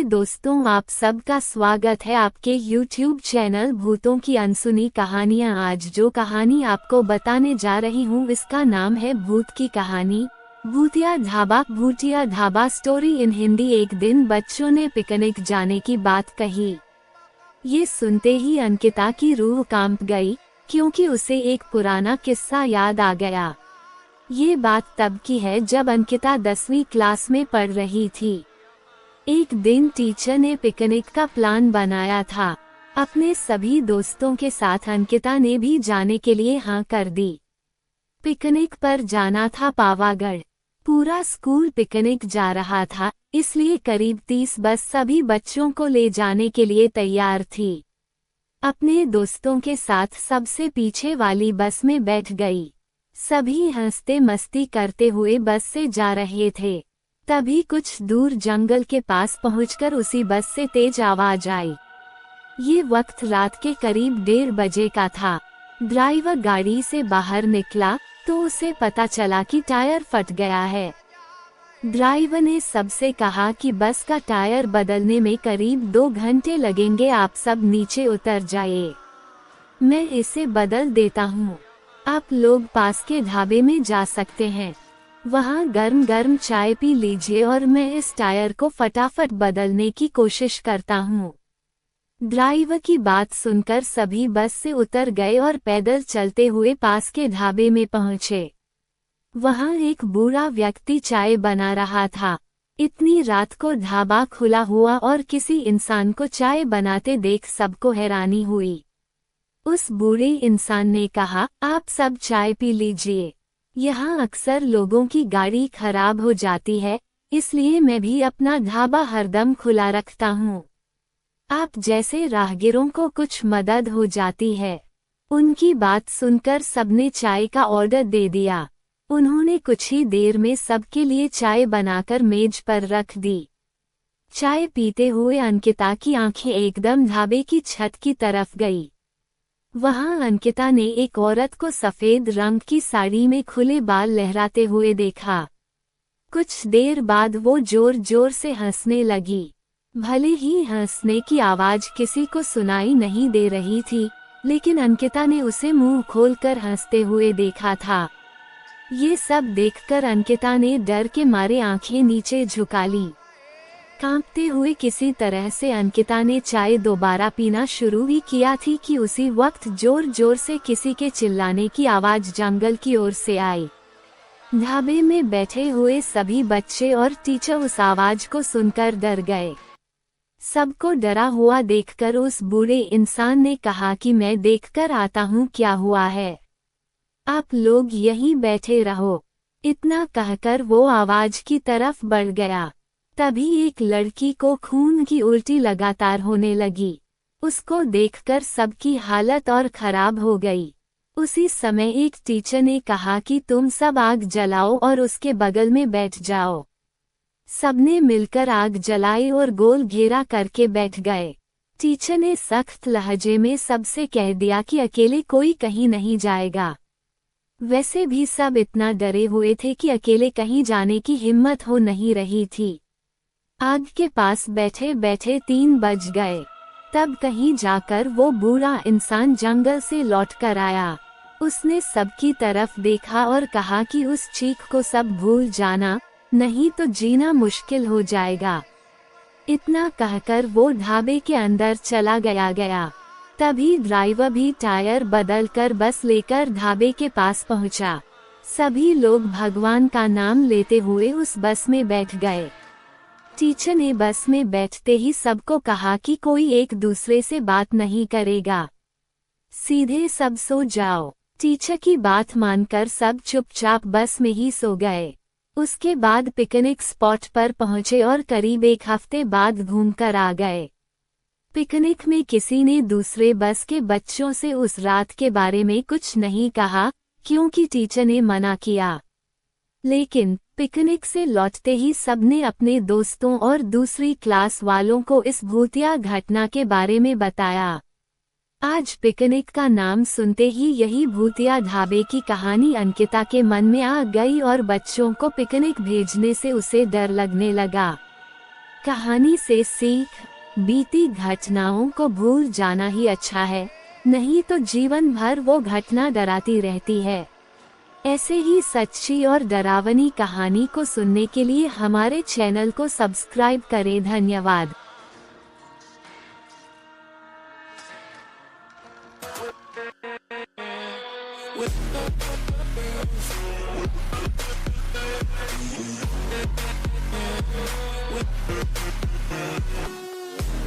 दोस्तों, आप सबका स्वागत है आपके YouTube चैनल भूतों की अनसुनी कहानियाँ। आज जो कहानी आपको बताने जा रही हूँ इसका नाम है भूत की कहानी, भूतिया ढाबा। भूतिया ढाबा स्टोरी इन हिंदी। एक दिन बच्चों ने पिकनिक जाने की बात कही। ये सुनते ही अंकिता की रूह कांप गई, क्योंकि उसे एक पुराना किस्सा याद आ गया। ये बात तब की है जब अंकिता 10वीं क्लास में पढ़ रही थी। एक दिन टीचर ने पिकनिक का प्लान बनाया था। अपने सभी दोस्तों के साथ अंकिता ने भी जाने के लिए हाँ कर दी। पिकनिक पर जाना था पावागढ़। पूरा स्कूल पिकनिक जा रहा था, इसलिए करीब 30 बस सभी बच्चों को ले जाने के लिए तैयार थी। अपने दोस्तों के साथ सबसे पीछे वाली बस में बैठ गई। सभी हंसते मस्ती करते हुए बस से जा रहे थे। तभी कुछ दूर जंगल के पास पहुंचकर उसी बस से तेज आवाज आई। ये वक्त रात के करीब 1:30 बजे का था। ड्राइवर गाड़ी से बाहर निकला तो उसे पता चला कि टायर फट गया है। ड्राइवर ने सबसे कहा कि बस का टायर बदलने में करीब 2 घंटे लगेंगे, आप सब नीचे उतर जाइए, मैं इसे बदल देता हूँ। आप लोग पास के ढाबे में जा सकते हैं, वहाँ गर्म गर्म चाय पी लीजिए और मैं इस टायर को फटाफट बदलने की कोशिश करता हूँ। ड्राइवर की बात सुनकर सभी बस से उतर गए और पैदल चलते हुए पास के ढाबे में पहुँचे। वहाँ एक बूढ़ा व्यक्ति चाय बना रहा था। इतनी रात को ढाबा खुला हुआ और किसी इंसान को चाय बनाते देख सबको हैरानी हुई। उस बूढ़े इंसान ने कहा, आप सब चाय पी लीजिए, यहाँ अक्सर लोगों की गाड़ी खराब हो जाती है, इसलिए मैं भी अपना ढाबा हरदम खुला रखता हूँ। आप जैसे राहगीरों को कुछ मदद हो जाती है। उनकी बात सुनकर सबने चाय का ऑर्डर दे दिया। उन्होंने कुछ ही देर में सबके लिए चाय बनाकर मेज पर रख दी। चाय पीते हुए अंकिता की आंखें एकदम ढाबे की छत की तरफ गई। वहां अंकिता ने एक औरत को सफेद रंग की साड़ी में खुले बाल लहराते हुए देखा। कुछ देर बाद वो जोर जोर से हंसने लगी। भले ही हंसने की आवाज किसी को सुनाई नहीं दे रही थी, लेकिन अंकिता ने उसे मुंह खोलकर हंसते हुए देखा था। ये सब देखकर अंकिता ने डर के मारे आंखें नीचे झुका ली। कांपते हुए किसी तरह से अंकिता ने चाय दोबारा पीना शुरू ही किया थी कि उसी वक्त जोर जोर से किसी के चिल्लाने की आवाज जंगल की ओर से आई। ढाबे में बैठे हुए सभी बच्चे और टीचर उस आवाज को सुनकर डर गए। सबको डरा हुआ देखकर उस बूढ़े इंसान ने कहा कि मैं देखकर आता हूँ क्या हुआ है, आप लोग यहीं बैठे रहो। इतना कहकर वो आवाज की तरफ बढ़ गया। तभी एक लड़की को खून की उल्टी लगातार होने लगी। उसको देखकर सबकी हालत और खराब हो गई। उसी समय एक टीचर ने कहा कि तुम सब आग जलाओ और उसके बगल में बैठ जाओ। सबने मिलकर आग जलाई और गोल घेरा करके बैठ गए। टीचर ने सख्त लहजे में सबसे कह दिया कि अकेले कोई कहीं नहीं जाएगा। वैसे भी सब इतना डरे हुए थे कि अकेले कहीं जाने की हिम्मत हो नहीं रही थी। आग के पास बैठे बैठे 3 बज गए। तब कहीं जाकर वो बूढ़ा इंसान जंगल से लौट कर आया। उसने सबकी तरफ देखा और कहा कि उस चीख को सब भूल जाना, नहीं तो जीना मुश्किल हो जाएगा। इतना कहकर वो ढाबे के अंदर चला गया। तभी ड्राइवर भी टायर बदलकर बस लेकर ढाबे के पास पहुंचा। सभी लोग भगवान का नाम लेते हुए उस बस में बैठ गए। टीचर ने बस में बैठते ही सबको कहा कि कोई एक दूसरे से बात नहीं करेगा, सीधे सब सो जाओ। टीचर की बात मानकर सब चुपचाप बस में ही सो गए। उसके बाद पिकनिक स्पॉट पर पहुंचे और करीब 1 हफ्ते बाद घूमकर आ गए। पिकनिक में किसी ने दूसरे बस के बच्चों से उस रात के बारे में कुछ नहीं कहा, क्योंकि टीचर ने मना किया। लेकिन पिकनिक से लौटते ही सबने अपने दोस्तों और दूसरी क्लास वालों को इस भूतिया घटना के बारे में बताया। आज पिकनिक का नाम सुनते ही यही भूतिया ढाबे की कहानी अंकिता के मन में आ गई और बच्चों को पिकनिक भेजने से उसे डर लगने लगा। कहानी से सीख, बीती घटनाओं को भूल जाना ही अच्छा है, नहीं तो जीवन भर वो घटना डराती रहती है। ऐसे ही सच्ची और डरावनी कहानी को सुनने के लिए हमारे चैनल को सब्सक्राइब करें। धन्यवाद। With